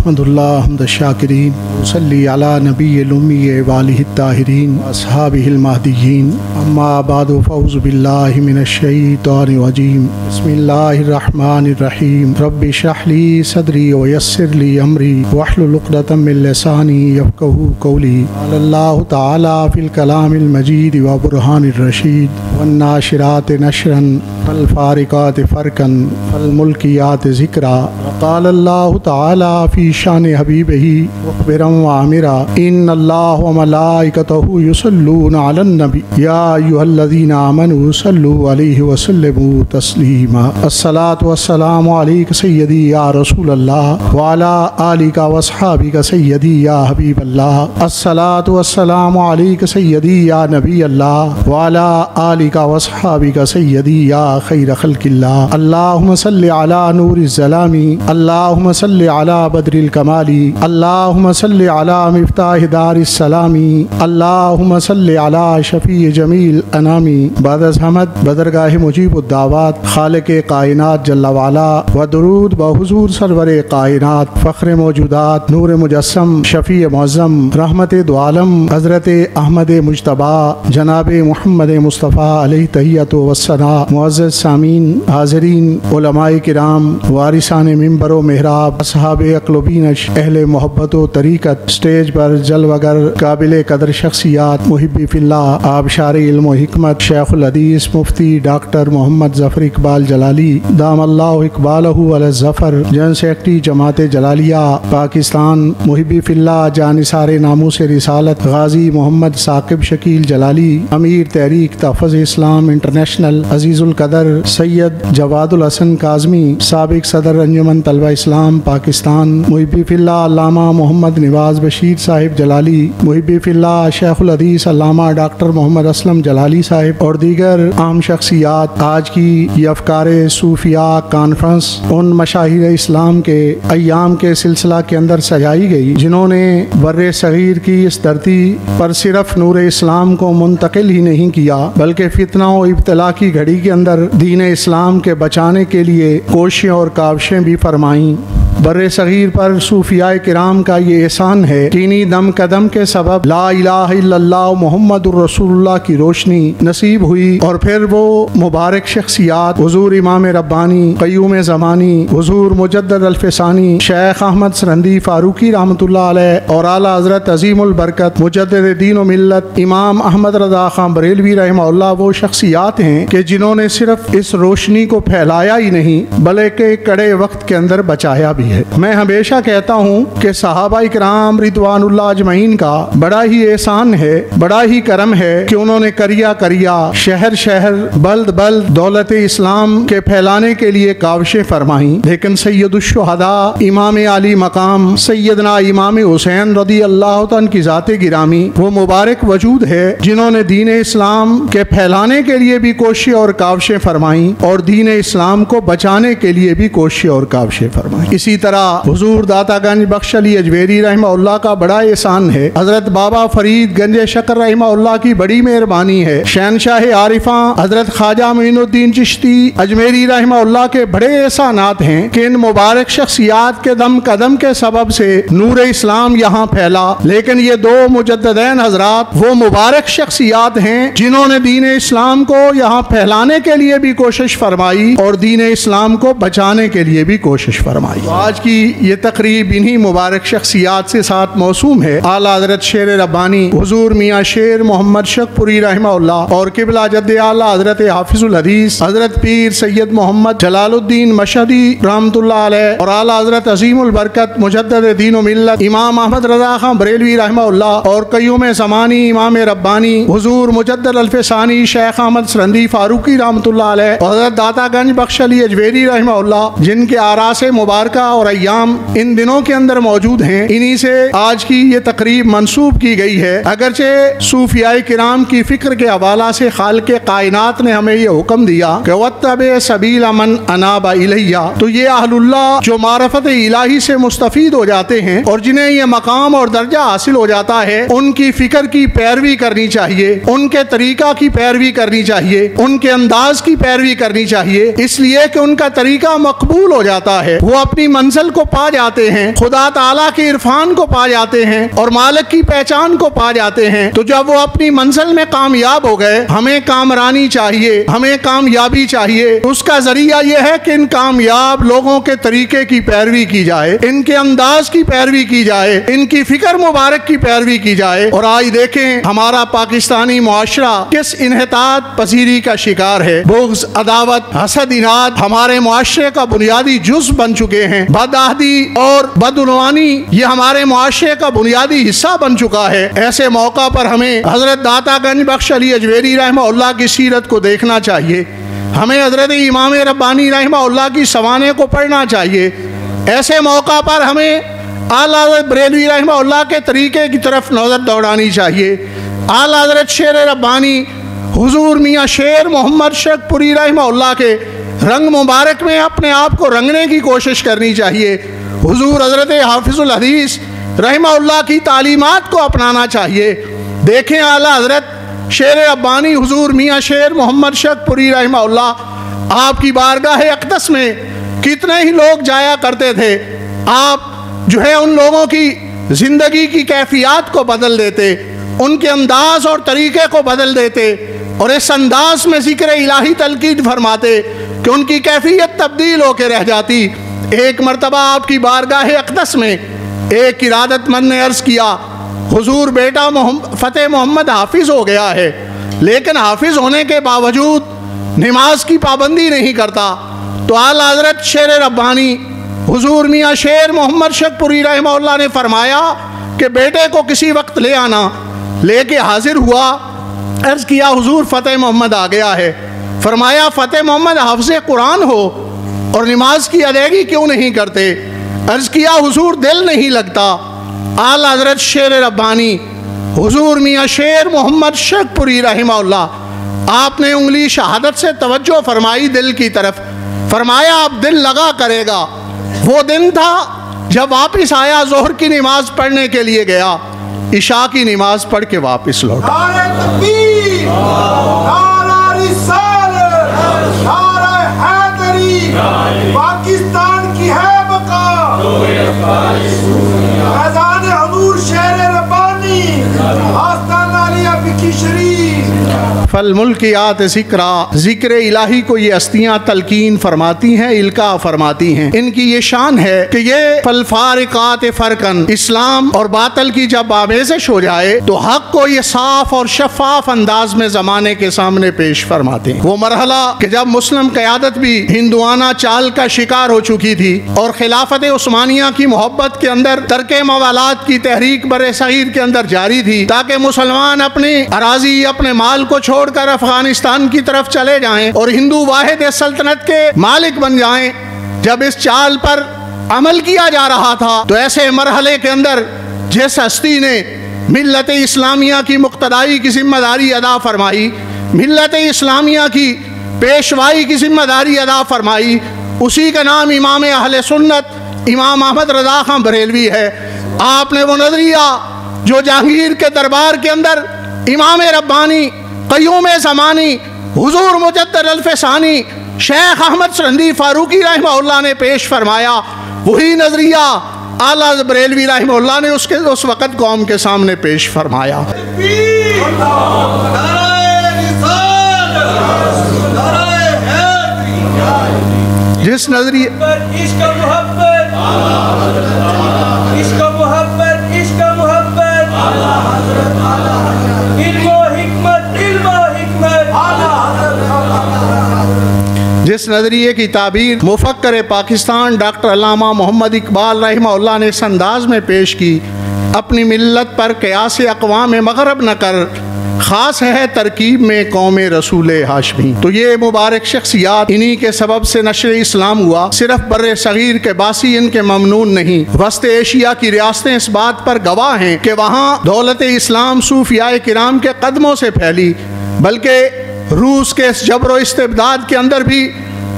अहमदुल्लाह हम्द शाकिरीन वसल्ली अला नबील उम्मी वालिहि ताहिरीन अस्हाबिहिल महदियीन अम्मा बादु फौज़ु बिल्लाहि मिनश शैतानिर रजीम बिस्मिल्लाहिर रहमानिर रहीम रब्बि इश्रह ली सदरी व यस्सिर ली अमरी वहलुल उक़दतम मिन लिसानी यफ़क़हू क़ौली अल्लाहु तआला फ़िल कलामिल मजीद व बुरहानिर रशीद वन नाशिरात नशरन फल फ़ारिक़ात फ़रक़न फल मुल्कियात ज़िक्रा क़ाल अल्लाहु तआला फ़ी शान हबीबिही मुख़बिरन व आमिरा इन्नल्लाह व मलाइकतहु युसल्लूना अलन नबी या अय्युहल्लज़ीना आमनू सल्लु अलैहि व सल्लिमू तस्लीमा अस्सलातु वस्सलामु अलैका सय्यदी या रसूलल्लाह व अला आलिका व अस्हाबिका सय्यदी या हबीबल्लाह अस्सलातु वस्सलामु अलैका सय्यदी या नबीयल्लाह व अला आलिका व अस्हाबिका सय्यदी या खैर खल्किल्लाह अल्लाहुम्मा सल्लि अला नूरिज़ ज़लामी अल्लाहुम्मा सल्लि अला बद्रिल कमाली अल्लाहुम्मा सल्लि अला मिफ्ताह दारिस सलामी अल्लाहुम्मा सल्लि अला शफी जमील अनामी बादस हमद बदरगाह मुजीबुद दावत खालिक़े कायनात जल्ला वाला व दुरूद ब हुज़ूर सरवरे कायनात फ़ख्र मौजूदात नूर मुजस्सम शफ़ी मुअज़्ज़म रहमत दो आलम हज़रत अहमद मुज्तबा जनाब मुहम्मद मुस्तफ़ा अलैहि तहियतु वस्सना मुअज़्ज़ज़ सामीन हाज़रीन उलमाए किराम वारिसान मिंबर व मेहराब असहाबे अक़्लुबीनश अहले मोहब्बत व तरीक़त स्टेज पर जलवगर काबिल कदर शख्सियात मुहिब्बी फिल्लाह आबशार इल्म व हिकमत शेखुल हदीस मुफ्ती डॉक्टर मोहम्मद ज़फ़र इकबाल जलाली दामल्लाहु इकबालहु अला ज़फ़र जनरल सेक्रेटरी जमात जलालिया पाकिस्तान मुहिब्बी फिल्लाह जानिसारे नामूस रिसालत गाजी मोहम्मद साकिब शकील जलाली अमीर तहरीक तहफ़्फ़ुज़ इस्लाम इंटरनेशनल अजीज़ुल कदर सैयद जवादुल हसन काज़मी साबिक सदर अंजुमन तलबा इस्लाम पाकिस्तान मुहिब्बी फिल्लाह अल्लामा मोहम्मद निवाज़ बशीर साहिब जलाली मुहिब्बी फिल्लाह शेखुल हदीस अल्लामा डॉक्टर मोहम्मद असलम जलाली साहिब और दीगर आम शख्सियात आज की ये अफ़कारे सूफिया कॉन्फ्रेंस उन मशाहिर इस्लाम के अय्याम के सिलसिला के अंदर सजाई गई जिन्होंने बर्रे सगीर की इस धरती पर सिर्फ नूर इस्लाम को मुंतकिल ही नहीं किया बल्कि फितना और इब्तला की घड़ी के अंदर दीन इस्लाम के बचाने के लिए कोशिशें और काविशें भी फरमाईं। बर्रे सगीर पर सूफियाए किराम का ये एहसान है कि इन्हीं दम कदम के सबब ला इलाहा इल्लल्लाह मुहम्मदुर रसूलुल्लाह की रोशनी नसीब हुई और फिर वो मुबारक शख्सियात हुजूर इमाम रब्बानी क़य्यूम ज़मानी हुजूर मुजद्दद अल-फ़सानी शेख अहमद सरहंदी फारूकी रहमतुल्लाह अलैह और आला हज़रत अज़ीमुल बरकत मुजद्दिद दीन व मिल्लत इमाम अहमद रज़ा खान बरेलवी रहमहुल्लाह वो शख्सियात हैं कि जिन्होंने सिर्फ इस रोशनी को फैलाया ही नहीं बल्कि कड़े वक्त के अंदर बचाया भी है। मैं हमेशा कहता हूँ कि सहाबा इकराम रिदवानुल्लाह अजमईन का बड़ा ही एहसान है, बड़ा ही करम है कि उन्होंने करिया शहर शहर बल्द बल्द दौलत इस्लाम के फैलाने के लिए काविशें फरमाई, लेकिन सैयदुश्शुहदा इमाम आली मकाम सैयदना इमाम हुसैन रदी अल्लाह तआला की ज़ाते गिरामी वो मुबारक वजूद है जिन्होंने दीन इस्लाम के फैलाने के लिए भी कोशिश और काविशें फरमाई और दीन इस्लाम को बचाने के लिए भी कोशिश और काविशें फरमाई। इसी तरह हुजूर दातागंज बख्श अली अजमेरी रहमहुल्लाह का बड़ा एहसान है, हजरत बाबा फरीद गंज शकर रहमहुल्लाह की बड़ी मेहरबानी है, शहनशाह आरिफा हजरत ख्वाजा मोइनुद्दीन चिश्ती अजमेरी रहमहुल्लाह के बड़े एहसानात हैं कि इन मुबारक शख्सियात के दम कदम के सबब से नूर इस्लाम यहाँ फैला। लेकिन ये दो मुजद्दिदैन हजरात वो मुबारक शख्सियात हैं जिन्होंने दीन इस्लाम को यहाँ फैलाने के लिए भी कोशिश फरमाई और दीन इस्लाम को बचाने के लिए भी कोशिश फरमाई। आज की ये तकरीब इन्हीं मुबारक शख्सियात से साथ मौसूम है। आला हज़रत शेर रब्बानी हुजूर मियाँ शेर मोहम्मद शकपुरी रहमहुल्लाह और किबला जद्दे आला हज़रत हाफिजुल हदीस हज़रत पीर सैयद मोहम्मद जलालुद्दीन मशहदी रहमतुल्लाह अलैह और आला हज़रत अज़ीमुल बरकत मुजद्दिद दीन व मिल्लत इमाम अहमद रज़ा खान बरेलवी रहमहुल्लाह और क़य्यूम ज़मानी इमाम रब्बानी हुजूर मुजद्दिद अल-फ़सानी शेख अहमद सरहंदी फारूकी रहमतुल्लाह अलैह और हज़रत दातागंज बख्श अली अजमेरी रहमहुल्लाह जिनके आरासे मुबारका और अय्याम इन दिनों के अंदर मौजूद हैं, इन्हीं से आज की ये तकरीब मंसूब की गई है। अगरचे सूफियाए किराम की फिक्र के हवाला से खालिक़े कायनात ने हमें ये हुक्म दिया कि वत्तबे सबीला मन अनाबा इलैया, तो ये अहलुल्लाह जो मारफत इलाही से मुस्तफीद हो जाते हैं और जिन्हें ये मकाम और दर्जा हासिल हो जाता है उनकी फिक्र की पैरवी करनी चाहिए, उनके तरीका की पैरवी करनी चाहिए, उनके अंदाज की पैरवी करनी चाहिए, इसलिए कि उनका तरीका मकबूल हो जाता है। वो अपनी منزل کو پا جاتے ہیں، خدا تعالیٰ کے عرفان کو پا جاتے ہیں اور مالک کی پہچان کو پا جاتے ہیں، تو جب وہ اپنی منزل میں کامیاب ہو گئے، ہمیں کامرانی چاہیے، ہمیں کامیابی چاہیے۔ اس کا ذریعہ یہ ہے کہ ان کامیاب لوگوں کے طریقے کی پیروی کی جائے، ان کے انداز کی پیروی کی جائے، ان کی فکر مبارک کی پیروی کی جائے۔ اور آج دیکھیں ہمارا پاکستانی معاشرہ کس انحطاط پذیری کا شکار ہے۔ بغض، عداوت، حسد، اناد ہمارے معاشرے کا بنیادی جز بن چکے ہیں۔ بدعہدی اور بدعنوانی یہ ہمارے معاشرے کا بنیادی حصہ بن چکا ہے۔ ایسے موقع پر ہمیں حضرت داتا گنج بخش علی اجویری رحمہ اللہ کی سیرت کو دیکھنا چاہیے، ہمیں حضرت امام ربانی رحمہ اللہ کی سوانح کو پڑھنا چاہیے۔ ایسے موقع پر ہمیں اعلیٰ حضرت بریلوی رحمہ اللہ کے طریقے کی طرف نظر دوڑانی چاہیے۔ اعلیٰ حضرت شیر ربانی حضور میاں شیر محمد شک پوری رحمہ اللہ کے رنگ مبارک میں اپنے آپ کو رنگنے کی کوشش کرنی چاہیے۔ حضور حضرت حافظ الحدیث رحمہ اللہ کی تعلیمات کو اپنانا چاہیے۔ دیکھیں اعلیٰ حضرت شیر ربانی حضور میاں شیر محمد شک پوری رحمہ اللہ آپ کی بارگاہ اقدس میں کتنے ہی لوگ جایا کرتے تھے۔ آپ جو ہے ان لوگوں کی زندگی کی کیفیات کو بدل دیتے، ان کے انداز اور طریقے کو بدل دیتے، اور اس انداز میں ذکر الہی تلقین فرماتے کہ ان کی کیفیت تبدیل ہو کے رہ جاتی۔ ایک مرتبہ آپ کی بارگاہ اقدس میں ایک ارادت مند نے عرض کیا، حضور بیٹا فتح محمد حافظ ہو گیا ہے، لیکن حافظ ہونے کے باوجود نماز کی پابندی نہیں کرتا۔ تو اعلیٰ حضرت شیر ربانی حضور میاں شیر محمد شک پوری رحمہ اللہ نے فرمایا کہ بیٹے کو کسی وقت لے آنا۔ لے کے حاضر ہوا، عرض کیا حضور فتح محمد آ گیا ہے۔ فرمایا فتح محمد حافظ قرآن ہو اور نماز کی ادائیگی کیوں نہیں کرتے؟ عرض کیا حضور دل نہیں لگتا۔ اعلیٰ حضرت شیر ربانی حضور میاں شیر محمد شک پوری رحمہ اللہ آپ نے انگلی شہادت سے توجہ فرمائی دل کی طرف، فرمایا اب دل لگا کرے گا۔ وہ دن تھا جب واپس آیا، ظہر کی نماز پڑھنے کے لیے گیا، عشاء کی نماز پڑھ کے واپس لوٹا۔ نعرہ تکبیر، نعرہ رسالت، نعرہ حیدری، پاکستان کی ہے بقا، فیضان حضور شیر ربانی، آستانہ علی بکی شریف۔ فالملکیات ذکرا، ذکر الہی کو یہ ہستیاں تلقین فرماتی ہیں، القاء فرماتی ہیں۔ ان کی یہ شان ہے کہ یہ فالفارقات فرقن، اسلام اور باطل کی جب آمیزش ہو جائے تو حق کو یہ صاف اور شفاف انداز میں زمانے کے سامنے پیش فرماتے ہیں۔ وہ مرحلہ کہ جب مسلم قیادت بھی ہندوانہ چال کا شکار ہو چکی تھی اور خلافت عثمانیہ کی محبت کے اندر ترک موالات کی تحریک بر صغیر کے اندر جاری تھی تاکہ مسلمان اپنی اراضی، اپنے مال کو چھوڑ کر افغانستان کی طرف چلے جائیں اور ہندو واحد سلطنت کے مالک بن جائیں۔ جب اس چال پر عمل کیا جا رہا تھا تو ایسے مرحلے کے اندر جس ہستی نے ملت اسلامیہ کی مقتدائی کی ذمہ داری ادا فرمائی، ملت اسلامیہ کی پیشوائی کی ذمہ داری ادا فرمائی، اسی کا نام امام اہل سنت امام احمد رضا خان بریلوی ہے۔ آپ نے وہ نظریہ جو جہانگیر کے دربار کے اندر امام ربانی، قیوم زمانی، حضور مجدد الفسانی، شیخ احمد سرندی فاروقی رحمہ اللہ نے پیش فرمایا، وہی نظریہ اعلیٰ بریلوی رحمہ اللہ نے اس وقت قوم کے سامنے پیش فرمایا۔ جس نظریے عشق محبت، عشق محبت، عشق محبت، علم و حکمت، علم و حکمت، جس نظریے کی تعبیر مفکر پاکستان ڈاکٹر علامہ محمد اقبال رحمہ اللہ نے اس انداز میں پیش کی، اپنی ملت پر قیاس اقوام مغرب نہ کر، خاص ہے ترکیب میں قوم رسول ہاشمی۔ تو یہ مبارک شخصیات انہی کے سبب سے نشر اسلام ہوا۔ صرف بر صغیر کے باسی ان کے ممنون نہیں، وسط ایشیا کی ریاستیں اس بات پر گواہ ہیں کہ وہاں دولت اسلام صوفیاء کرام کے قدموں سے پھیلی، بلکہ روس کے اس جبر و استبداد کے اندر بھی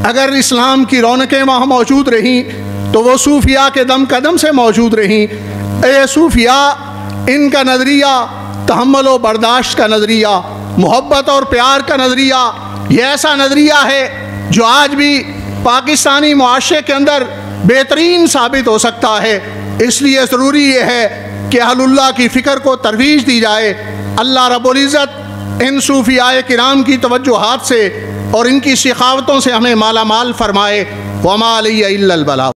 اگر اسلام کی رونقیں وہاں موجود رہیں تو وہ صوفیاء کے دم قدم سے موجود رہیں۔ اے صوفیاء، ان کا نظریہ تحمل و برداشت کا نظریہ، محبت اور پیار کا نظریہ، یہ ایسا نظریہ ہے جو آج بھی پاکستانی معاشرے کے اندر بہترین ثابت ہو سکتا ہے۔ اس لیے ضروری یہ ہے کہ اہل اللہ کی فکر کو ترویج دی جائے۔ اللہ رب العزت ان صوفیاء کرام کی توجہات سے اور ان کی سخاوتوں سے ہمیں مالا مال فرمائے۔ وما علی الا البلاغ۔